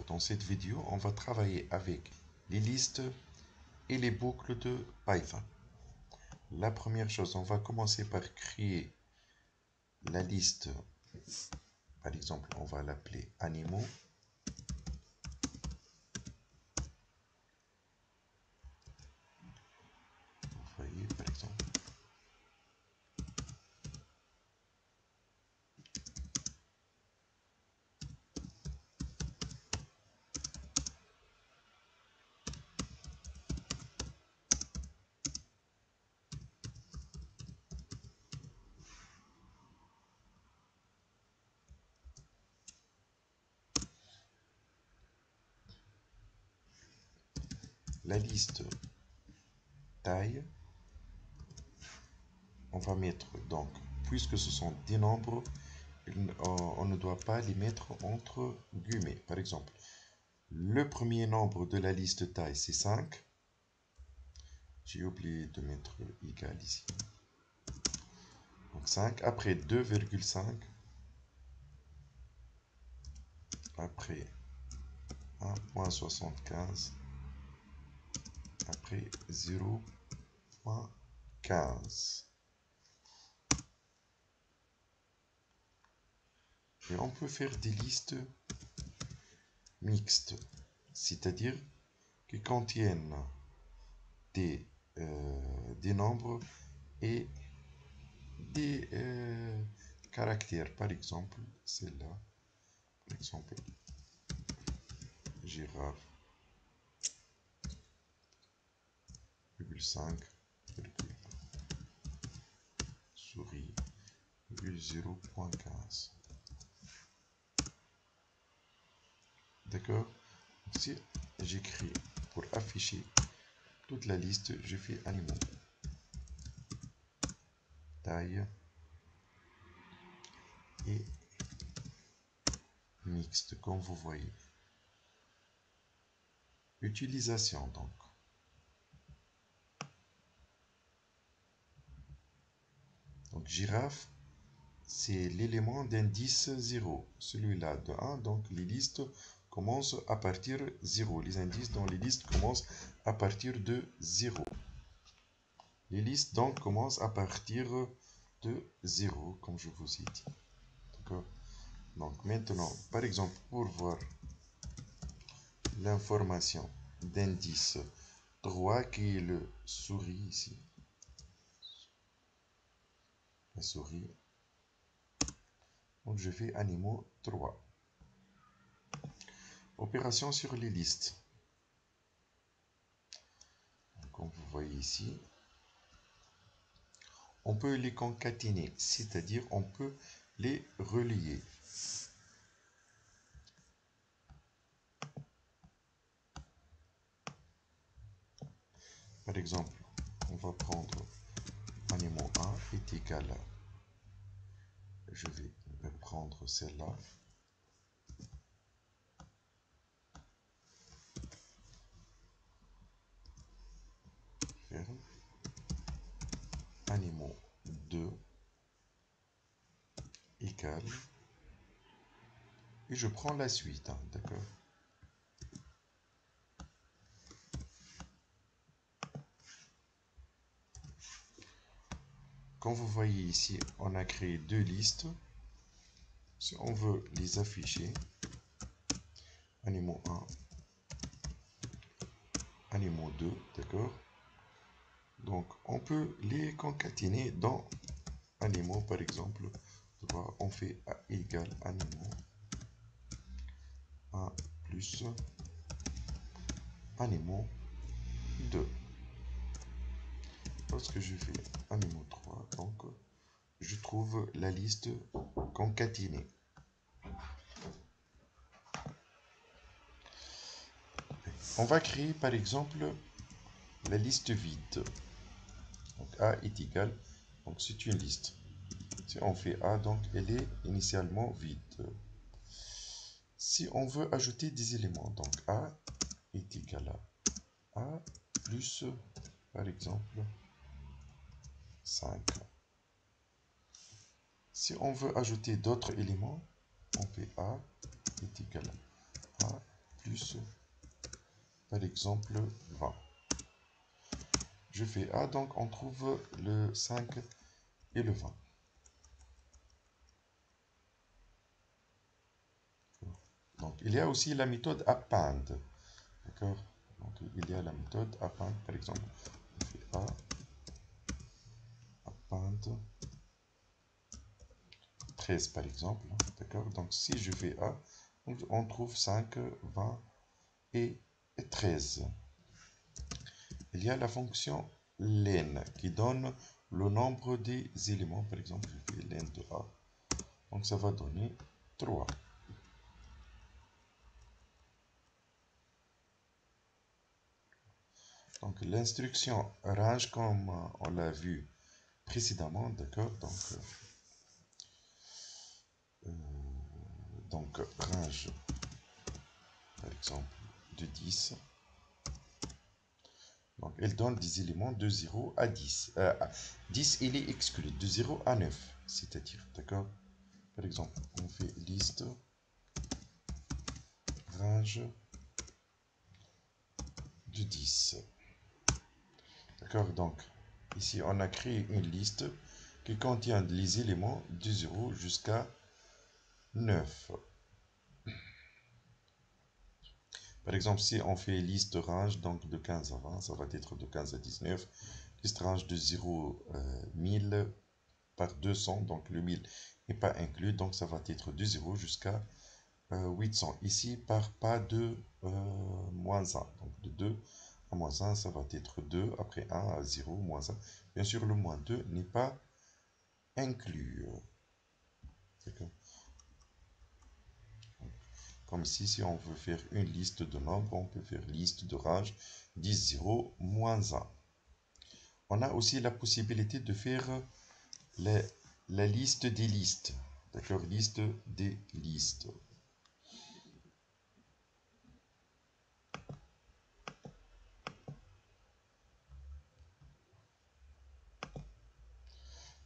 dans cette vidéo, on va travailler avec les listes et les boucles de Python. La première chose, on va commencer par créer la liste. Par exemple, on va l'appeler animaux. Vous voyez, par exemple. La liste taille, on va mettre donc, puisque ce sont des nombres, on ne doit pas les mettre entre guillemets. Par exemple, le premier nombre de la liste taille, c'est 5. J'ai oublié de mettre égal ici. Donc 5, après 2,5, après 1.75, après 0.15. Et on peut faire des listes mixtes, c'est-à-dire qui contiennent des nombres et des caractères. Par exemple, celle-là, par exemple, girafe, 5, souris, 0.15. D'accord? Si j'écris pour afficher toute la liste, je fais animaux, taille et mixte, comme vous voyez. Utilisation donc. Donc girafe, c'est l'élément d'indice 0, celui-là de 1, donc les listes commencent à partir 0. Les indices dans les listes commencent à partir de 0. Les listes donc commencent à partir de 0, comme je vous ai dit. D'accord? Donc maintenant, par exemple, pour voir l'information d'indice 3 qui est le souris ici, la souris, donc je fais animaux 3. Opération sur les listes. Comme vous voyez ici, on peut les concaténer, c'est-à-dire on peut les relier. Par exemple, on va prendre animaux 1 est égal à, je vais prendre celle-là, animaux 2 égale, et je prends la suite, d'accord? Comme vous voyez ici, on a créé deux listes. Si on veut les afficher, animaux 1, animaux 2, d'accord? Donc, on peut les concaténer dans animaux, par exemple. On fait A égale animaux 1 plus animaux 2. Lorsque je fais animaux 3, donc je trouve la liste concaténée. On va créer par exemple la liste vide. Donc A est égal, donc c'est une liste. Si on fait A, donc elle est initialement vide. Si on veut ajouter des éléments, donc A est égal à A plus, par exemple, 5. Si on veut ajouter d'autres éléments, on fait A est égal à A plus, par exemple, 20. Je fais A, donc on trouve le 5 et le 20. Donc, il y a aussi la méthode append. D'accord? Donc, il y a la méthode append, par exemple. On fait A, append 13, par exemple. D'accord? Donc, si je fais A, on trouve 5, 20 et 13. Il y a la fonction len qui donne le nombre des éléments. Par exemple, je fais len de A. Donc, ça va donner 3. Donc, l'instruction range, comme on l'a vu précédemment, d'accord? Donc, range, par exemple, de 10. Donc, elle donne des éléments de 0 à 10. 10, il est exclu, de 0 à 9, c'est-à-dire, d'accord? Par exemple, on fait liste, range de 10. D'accord? Donc, ici, on a créé une liste qui contient les éléments de 0 jusqu'à 9. Par exemple, si on fait liste range, donc de 15 à 20, ça va être de 15 à 19. Liste range de 0 1000 par 200, donc le 1000 n'est pas inclus, donc ça va être de 0 jusqu'à 800. Ici, par pas de moins 1. Donc de 2 à moins 1, ça va être 2, après 1 à 0, moins 1. Bien sûr, le moins 2 n'est pas inclus. D'accord? Comme ici, si on veut faire une liste de nombres, on peut faire liste de range 10, 0, moins 1. On a aussi la possibilité de faire la liste des listes. D'accord? Liste des listes.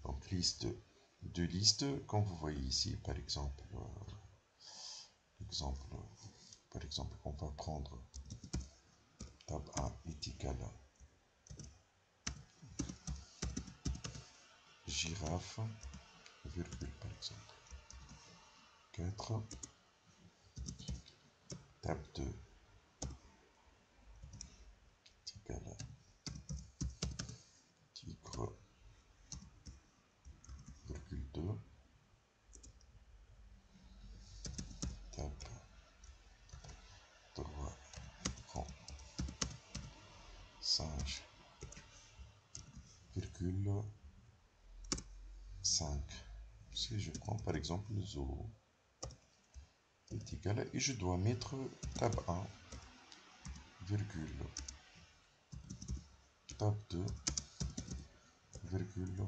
Donc, liste de listes, comme vous voyez ici, par exemple, on va prendre tab A est égal à girafe, virgule, par exemple, 4, tab 2 est égal à tigre, virgule 2, tab 3, rang, singe, virgule 5. Si je prends par exemple le zoo est égal à, et je dois mettre tab 1, virgule, tab 2, virgule,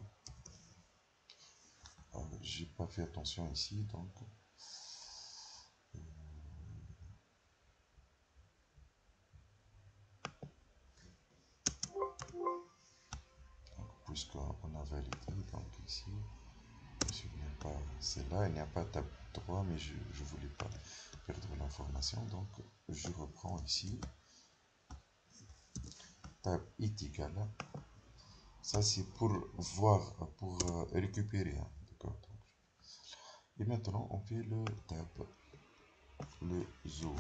j'ai pas fait attention ici, donc puisqu'on a validé, donc ici, celle-là, il n'y a pas tab 3, mais je ne voulais pas perdre l'information, donc je reprends ici, tab est égal à, ça c'est pour voir, pour récupérer, hein, d'accord? Et maintenant on fait le tab, le zoo,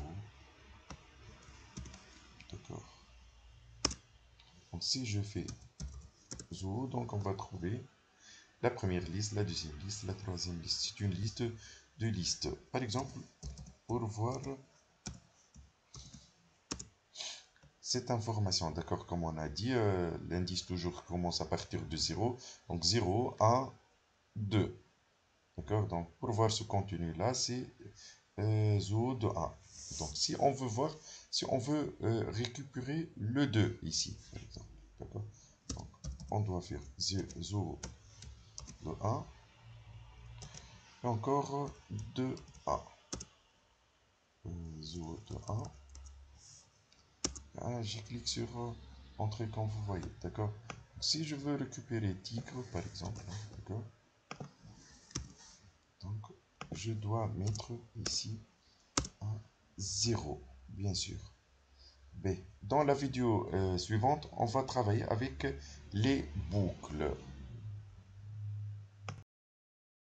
d'accord? Donc si je fais zoo, donc on va trouver la première liste, la deuxième liste, la troisième liste. C'est une liste de listes. Par exemple, pour voir cette information, d'accord, comme on a dit, l'indice toujours commence à partir de 0. Donc 0, 1, 2. D'accord, donc pour voir ce contenu-là, c'est zoo de 1. Donc si on veut voir, si on veut récupérer le 2 ici, par exemple, d'accord, donc on doit faire zoo de 1 et encore 2A. Zoo de 1. Ah, je clique sur entrée comme vous voyez, d'accord. Si je veux récupérer tigre par exemple, d'accord, donc je dois mettre ici un 0, bien sûr. B. Dans la vidéo suivante, on va travailler avec les boucles.